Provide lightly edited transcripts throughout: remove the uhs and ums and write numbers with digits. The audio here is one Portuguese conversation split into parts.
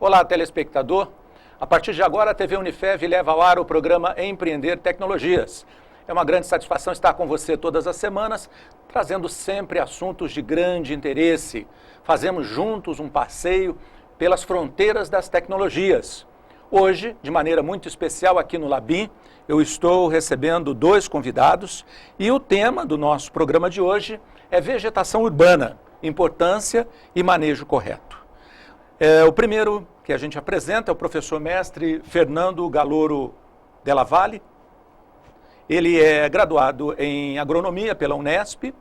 Olá, telespectador. A partir de agora, a TV Unifev leva ao ar o programa Empreender Tecnologias. É uma grande satisfação estar com você todas as semanas, trazendo sempre assuntos de grande interesse. Fazemos juntos um passeio pelas fronteiras das tecnologias. Hoje, de maneira muito especial aqui no Labim, eu estou recebendo dois convidados e o tema do nosso programa de hoje é vegetação urbana, importância e manejo correto. O primeiro que a gente apresenta é o professor mestre Fernando Galouro Della Valle. Ele é graduado em agronomia pela Unesp,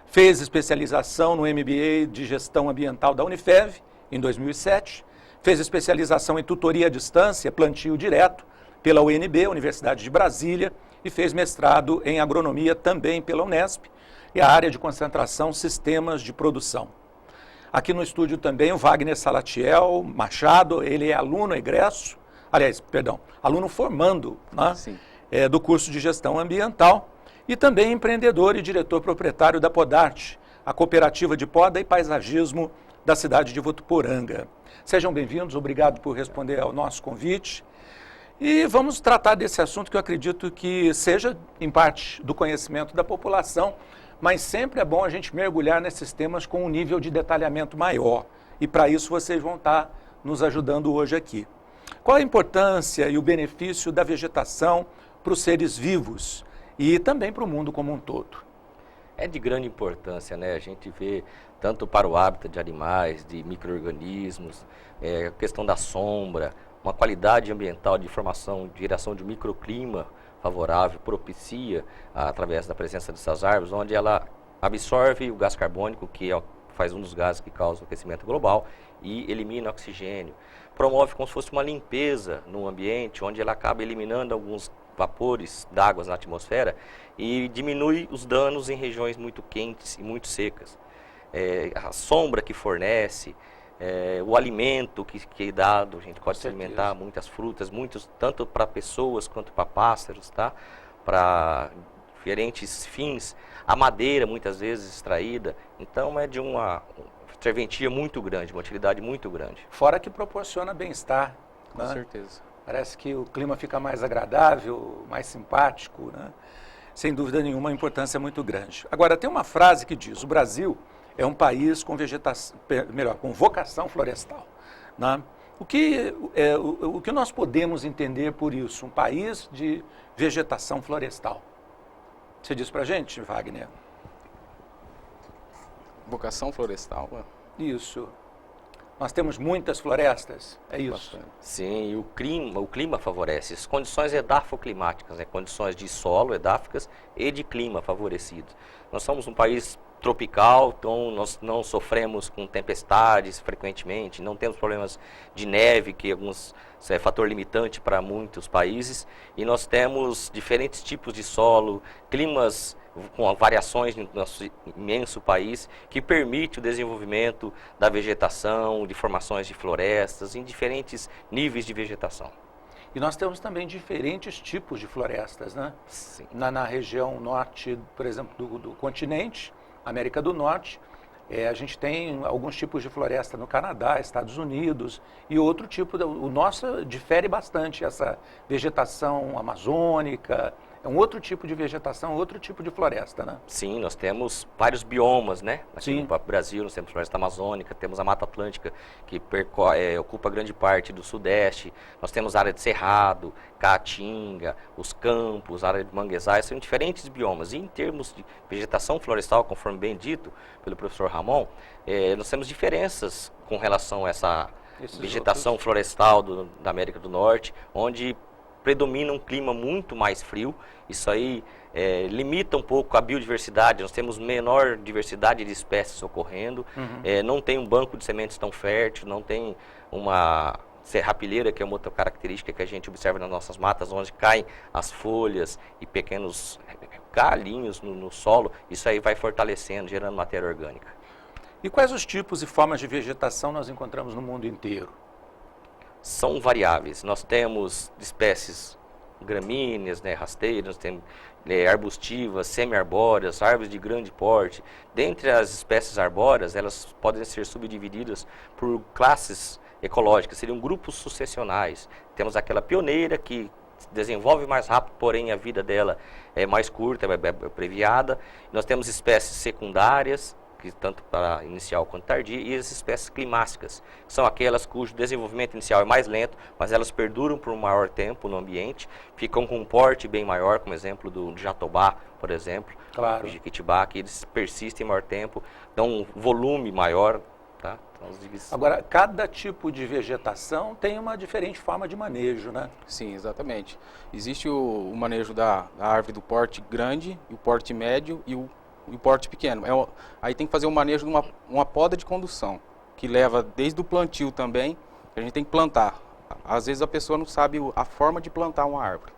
fez especialização no MBA de gestão ambiental da Unifev em 2007, fez especialização em tutoria à distância, plantio direto, pela UNB, Universidade de Brasília, e fez mestrado em agronomia também pela Unesp, e a área de concentração sistemas de produção. Aqui no estúdio também o Wagner Salatiel Machado, ele é aluno egresso, aluno formando, né, do curso de gestão ambiental e também empreendedor e diretor proprietário da Podarte, a cooperativa de poda e paisagismo da cidade de Votuporanga. Sejam bem-vindos, obrigado por responder ao nosso convite. E vamos tratar desse assunto que eu acredito que seja, em parte, do conhecimento da população, mas sempre é bom a gente mergulhar nesses temas com um nível de detalhamento maior. E para isso vocês vão estar nos ajudando hoje aqui. Qual a importância e o benefício da vegetação para os seres vivos e também para o mundo como um todo? É de grande importância, né? A gente vê tanto para o hábitat de animais, de micro-organismos, a questão da sombra, uma qualidade ambiental de formação, de geração de microclima favorável, propicia, através da presença dessas árvores, onde ela absorve o gás carbônico, que faz um dos gases que causa o aquecimento global, e elimina oxigênio. Promove como se fosse uma limpeza no ambiente, onde ela acaba eliminando alguns vapores d'água na atmosfera e diminui os danos em regiões muito quentes e muito secas. A sombra que fornece, o alimento que é dado, a gente pode se alimentar, muitas frutas, tanto para pessoas quanto para pássaros, tá? Para diferentes fins, a madeira muitas vezes extraída, então é de uma serventia muito grande, uma utilidade muito grande. Fora que proporciona bem-estar. Com certeza. Parece que o clima fica mais agradável, mais simpático, né? Sem dúvida nenhuma, a importância é muito grande. Agora, tem uma frase que diz: o Brasil é um país com com vocação florestal, né? O que nós podemos entender por isso? Um país de vegetação florestal. Você diz pra gente, Wagner? Vocação florestal? Isso. Nós temos muitas florestas, é isso? Bastante. Sim, e o clima favorece. As condições edafoclimáticas, né? Condições de solo edáficas e de clima favorecidos. Nós somos um país tropical, então nós não sofremos com tempestades frequentemente, não temos problemas de neve, que é fator limitante para muitos países, e nós temos diferentes tipos de solo, climas com variações no nosso imenso país, que permite o desenvolvimento da vegetação, de formações de florestas, em diferentes níveis de vegetação. E nós temos também diferentes tipos de florestas, né? Sim. Na região norte, por exemplo, do continente, América do Norte, a gente tem alguns tipos de floresta no Canadá, Estados Unidos, e outro tipo, o nosso difere bastante, essa vegetação amazônica, é um outro tipo de vegetação, outro tipo de floresta, né? Sim, nós temos vários biomas, né? Aqui Sim. no Brasil nós temos floresta amazônica, temos a Mata Atlântica, que ocupa grande parte do Sudeste, nós temos área de cerrado, caatinga, os campos, área de manguezais, são diferentes biomas. E em termos de vegetação florestal, conforme bem dito pelo professor Ramon, nós temos diferenças com relação a essa vegetação florestal da América do Norte, onde predomina um clima muito mais frio. Isso aí limita um pouco a biodiversidade, nós temos menor diversidade de espécies ocorrendo, não tem um banco de sementes tão fértil, não tem uma serrapilheira, que é uma outra característica que a gente observa nas nossas matas, onde caem as folhas e pequenos galinhos no solo, isso aí vai fortalecendo, gerando matéria orgânica. E quais os tipos e formas de vegetação nós encontramos no mundo inteiro? São variáveis. Nós temos espécies gramíneas, né, rasteiras, temos arbustivas, semi-arbóreas, árvores de grande porte. Dentre as espécies arbóreas, elas podem ser subdivididas por classes ecológicas, seriam grupos sucessionais. Temos aquela pioneira que desenvolve mais rápido, porém a vida dela é mais curta, é abreviada. Nós temos espécies secundárias, que tanto para inicial quanto tardia, e as espécies climáticas, que são aquelas cujo desenvolvimento inicial é mais lento, mas elas perduram por um maior tempo no ambiente, ficam com um porte bem maior, como exemplo do jatobá, por exemplo, Claro. do jiquitibá, que eles persistem maior tempo, dão um volume maior. Tá? Então, Agora, cada tipo de vegetação tem uma diferente forma de manejo, né? Sim, exatamente. Existe o manejo da árvore do porte grande, o porte médio e o porte pequeno. Aí tem que fazer o manejo de uma poda de condução, que leva desde o plantio também, que a gente tem que plantar. Às vezes a pessoa não sabe a forma de plantar uma árvore.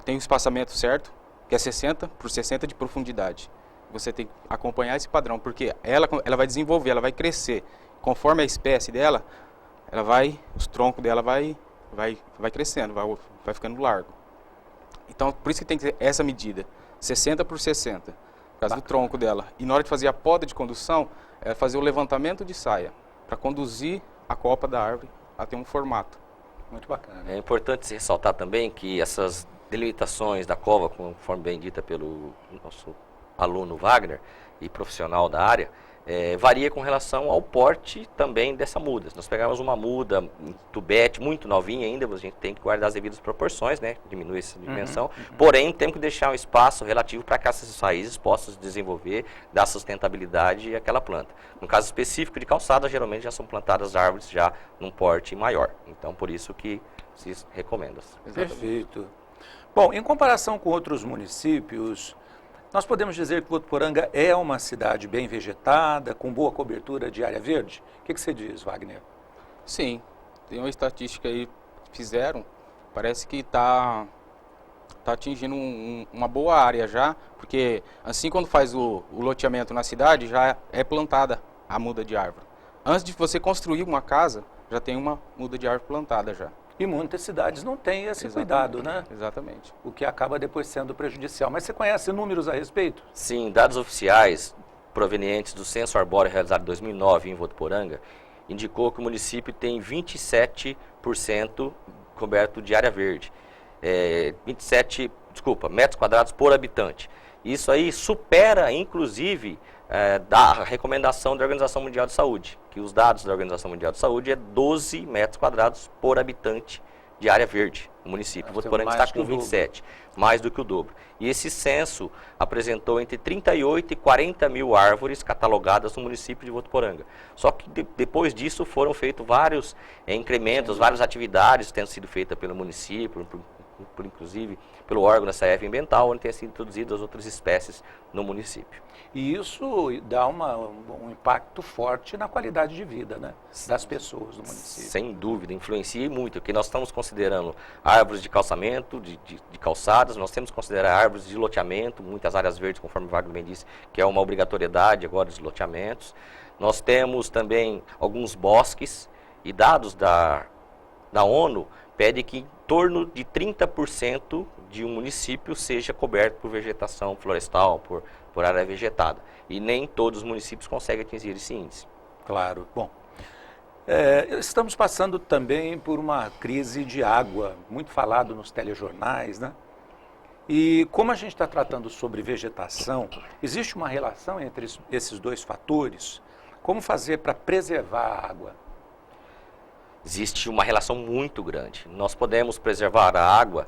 Tem o espaçamento certo, que é 60 por 60 de profundidade. Você tem que acompanhar esse padrão, porque ela vai desenvolver, ela vai crescer. Conforme a espécie dela, os troncos dela vai crescendo, vai ficando largo. Então, por isso que tem que ter essa medida, 60 por 60, por causa do tronco dela. E na hora de fazer a poda de condução, é fazer o levantamento de saia, para conduzir a copa da árvore a ter um formato. Muito bacana. É importante se ressaltar também que essas delimitações da cova, conforme bem dita pelo nosso aluno Wagner e profissional da área, varia com relação ao porte também dessa muda. Se nós pegarmos uma muda, um tubete muito novinha ainda, a gente tem que guardar as devidas proporções, né? Diminui essa dimensão. Porém, temos que deixar um espaço relativo para que essas raízes possam se desenvolver, dar sustentabilidade àquela planta. No caso específico de calçada, geralmente já são plantadas árvores já num porte maior. Então, por isso que se recomenda. Perfeito. Bom, em comparação com outros municípios, nós podemos dizer que Votuporanga é uma cidade bem vegetada, com boa cobertura de área verde? O que você diz, Wagner? Sim, tem uma estatística aí que fizeram, parece que está atingindo uma boa área já, porque assim quando faz o loteamento na cidade, já é plantada a muda de árvore. Antes de você construir uma casa, já tem uma muda de árvore plantada já. E muitas cidades não têm esse cuidado, né? Exatamente. O que acaba depois sendo prejudicial. Mas você conhece números a respeito? Sim, dados oficiais provenientes do Censo Arbóreo realizado em 2009 em Votuporanga indicou que o município tem 27% coberto de área verde. 27 metros quadrados por habitante. Isso aí supera, inclusive, da recomendação da Organização Mundial de Saúde, que os dados da Organização Mundial de Saúde é 12 metros quadrados por habitante de área verde no município. Votuporanga está com 27, mais do que o dobro. E esse censo apresentou entre 38 e 40 mil árvores catalogadas no município de Votuporanga. Só que depois disso foram feitos vários incrementos, várias atividades tendo sido feitas pelo município, inclusive pelo órgão da SAEV Ambiental, onde têm sido introduzidas outras espécies no município. E isso dá um impacto forte na qualidade de vida, né, das pessoas do município. Sem dúvida, influencia muito, porque nós estamos considerando árvores de calçamento, de calçadas, nós temos que considerar árvores de loteamento, muitas áreas verdes, conforme o Wagner bem disse, que é uma obrigatoriedade agora dos loteamentos. Nós temos também alguns bosques, e dados da ONU pede que em torno de 30% de um município seja coberto por vegetação florestal, por área vegetada. E nem todos os municípios conseguem atingir esse índice. Claro. Bom, estamos passando também por uma crise de água, muito falado nos telejornais, né? E como a gente está tratando sobre vegetação, existe uma relação entre esses dois fatores? Como fazer para preservar a água? Existe uma relação muito grande. Nós podemos preservar a água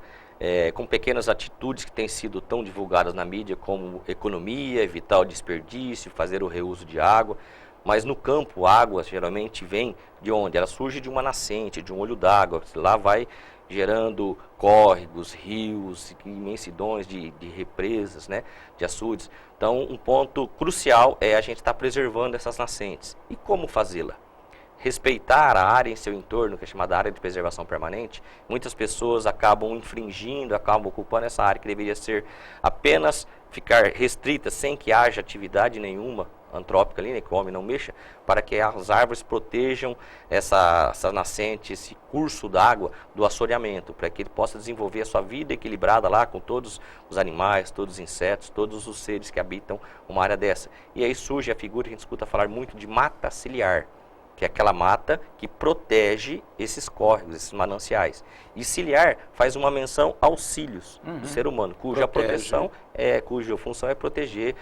com pequenas atitudes que têm sido tão divulgadas na mídia, como economia, evitar o desperdício, fazer o reuso de água. Mas no campo, a água geralmente vem de onde? Ela surge de uma nascente, de um olho d'água. Lá vai gerando córregos, rios, imensidões de represas, né, de açudes. Então, um ponto crucial é a gente estar preservando essas nascentes. E como fazê-la? Respeitar a área em seu entorno, que é chamada área de preservação permanente. Muitas pessoas acabam infringindo, acabam ocupando essa área que deveria ser apenas ficar restrita sem que haja atividade nenhuma antrópica ali, né, que o homem não mexa, para que as árvores protejam essa nascente, esse curso d'água do assoreamento, para que ele possa desenvolver a sua vida equilibrada lá com todos os animais, todos os insetos, todos os seres que habitam uma área dessa. E aí surge a figura que a gente escuta falar muito de mata ciliar, que é aquela mata que protege esses córregos, esses mananciais. E ciliar faz uma menção aos cílios do ser humano, cuja proteção cuja função é proteger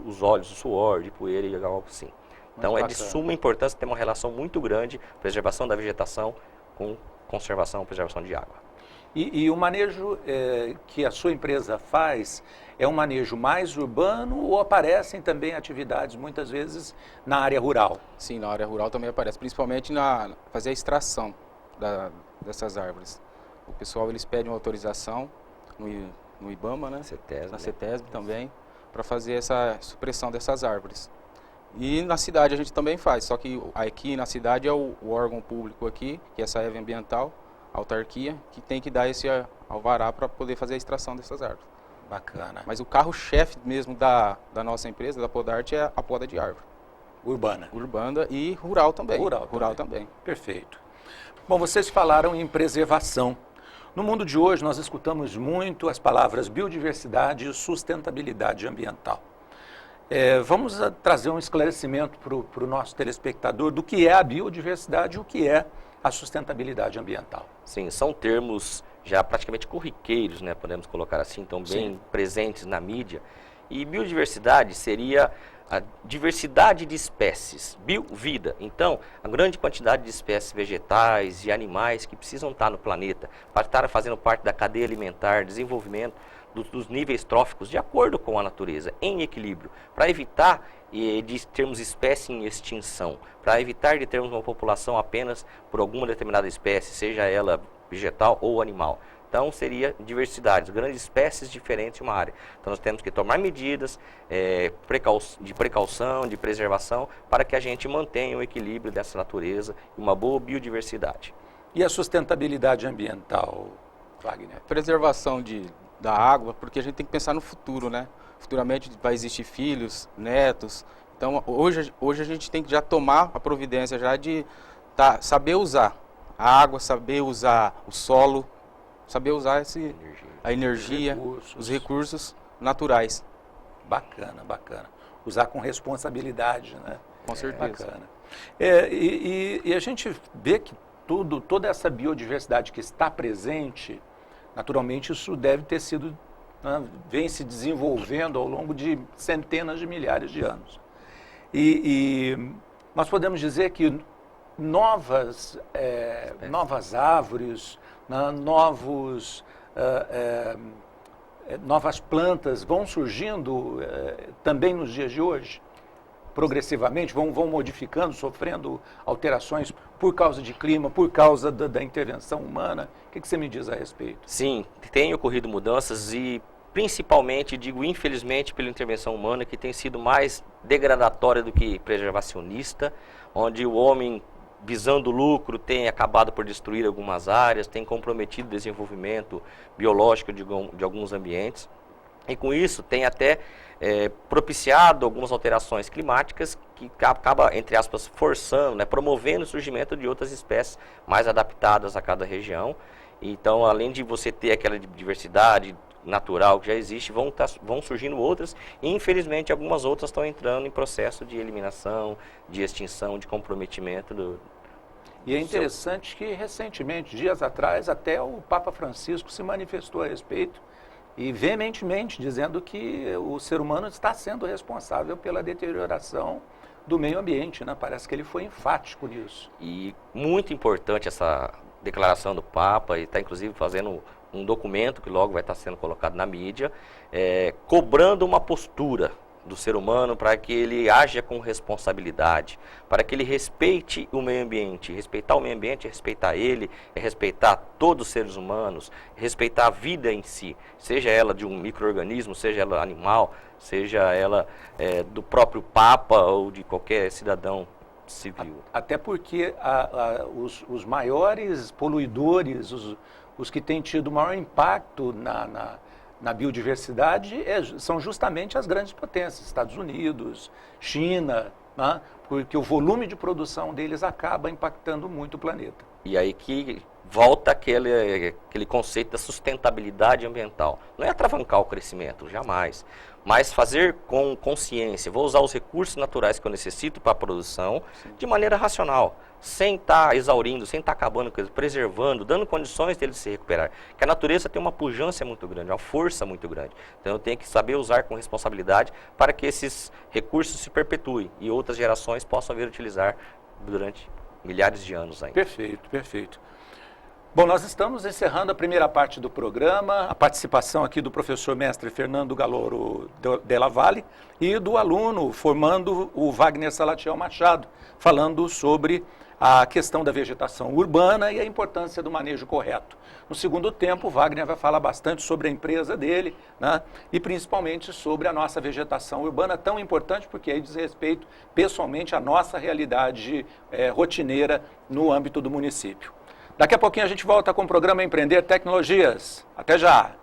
os olhos, do suor, de poeira e algo assim. Então é de suma importância ter uma relação muito grande, preservação da vegetação com conservação, preservação de água. E o manejo que a sua empresa faz é um manejo mais urbano ou aparecem também atividades, muitas vezes, na área rural? Sim, na área rural também aparece, principalmente na fazer a extração dessas árvores. O pessoal, eles pedem uma autorização no IBAMA, né? Na CETESB também, para fazer essa supressão dessas árvores. E na cidade a gente também faz, só que aqui na cidade é o órgão público aqui, que é essa EVA Ambiental, a autarquia, que tem que dar esse alvará para poder fazer a extração dessas árvores. Bacana. Mas o carro-chefe mesmo da nossa empresa, da Podarte, é a poda de árvore. Urbana. Urbana e rural também. Rural também. Perfeito. Bom, vocês falaram em preservação. No mundo de hoje, nós escutamos muito as palavras biodiversidade e sustentabilidade ambiental. Vamos trazer um esclarecimento para o nosso telespectador do que é a biodiversidade e o que é a sustentabilidade ambiental. Sim, são termos já praticamente corriqueiros, né, podemos colocar assim, então bem presentes na mídia. E biodiversidade seria a diversidade de espécies, vida. Então, a grande quantidade de espécies vegetais e animais que precisam estar no planeta para estar fazendo parte da cadeia alimentar, desenvolvimento dos níveis tróficos de acordo com a natureza, em equilíbrio, para evitar de termos espécie em extinção, para evitar de termos uma população apenas por alguma determinada espécie, seja ela vegetal ou animal. Então, seria diversidade, grandes espécies diferentes em uma área. Então, nós temos que tomar medidas de precaução, de preservação, para que a gente mantenha o equilíbrio dessa natureza e uma boa biodiversidade. E a sustentabilidade ambiental, Wagner? Preservação da água, porque a gente tem que pensar no futuro, né? Futuramente vai existir filhos, netos. Então, hoje a gente tem que já tomar a providência já de saber usar a água, saber usar o solo, saber usar a energia, os recursos naturais. Bacana, bacana. Usar com responsabilidade, né? Com certeza. Bacana. E a gente vê que toda essa biodiversidade que está presente, naturalmente isso deve ter sido, vem se desenvolvendo ao longo de centenas de milhares de anos. E nós podemos dizer que novas árvores, novas plantas vão surgindo também nos dias de hoje, progressivamente, vão modificando, sofrendo alterações por causa de clima, por causa da intervenção humana. O que você me diz a respeito? Sim, tem ocorrido mudanças e principalmente, digo infelizmente, pela intervenção humana, que tem sido mais degradatória do que preservacionista, onde o homem, visando lucro, tem acabado por destruir algumas áreas, tem comprometido o desenvolvimento biológico de alguns ambientes. E com isso tem até propiciado algumas alterações climáticas que acaba, entre aspas, forçando, né, promovendo o surgimento de outras espécies mais adaptadas a cada região. Então, além de você ter aquela diversidade natural que já existe, vão surgindo outras e, infelizmente, algumas outras estão entrando em processo de eliminação, de extinção, de comprometimento E é interessante que, recentemente, dias atrás, até o Papa Francisco se manifestou a respeito e veementemente dizendo que o ser humano está sendo responsável pela deterioração do meio ambiente, né? Parece que ele foi enfático nisso. E muito importante essa declaração do Papa, e está inclusive fazendo um documento que logo vai estar sendo colocado na mídia, cobrando uma postura do ser humano para que ele haja com responsabilidade, para que ele respeite o meio ambiente. Respeitar o meio ambiente é respeitar ele, é respeitar todos os seres humanos, respeitar a vida em si, seja ela de um micro-organismo, seja ela animal, seja ela do próprio Papa ou de qualquer cidadão civil. Até porque os maiores poluidores, os que têm tido maior impacto na biodiversidade são justamente as grandes potências, Estados Unidos, China, né? Porque o volume de produção deles acaba impactando muito o planeta. E aí que volta aquele conceito da sustentabilidade ambiental. Não é atravancar o crescimento, jamais. Mas fazer com consciência. Vou usar os recursos naturais que eu necessito para a produção de maneira racional, sem estar exaurindo, sem estar acabando com eles, preservando, dando condições deles se recuperar. Porque a natureza tem uma pujança muito grande, uma força muito grande. Então eu tenho que saber usar com responsabilidade para que esses recursos se perpetuem e outras gerações possam vir utilizar durante milhares de anos ainda. Perfeito, perfeito. Bom, nós estamos encerrando a primeira parte do programa, a participação aqui do professor mestre Fernando Galoro Della Valle e do aluno formando o Wagner Salatiel Machado, falando sobre a questão da vegetação urbana e a importância do manejo correto. No segundo tempo, o Wagner vai falar bastante sobre a empresa dele, né, e principalmente sobre a nossa vegetação urbana, tão importante porque aí diz respeito pessoalmente à nossa realidade rotineira no âmbito do município. Daqui a pouquinho a gente volta com o programa Empreender Tecnologias. Até já!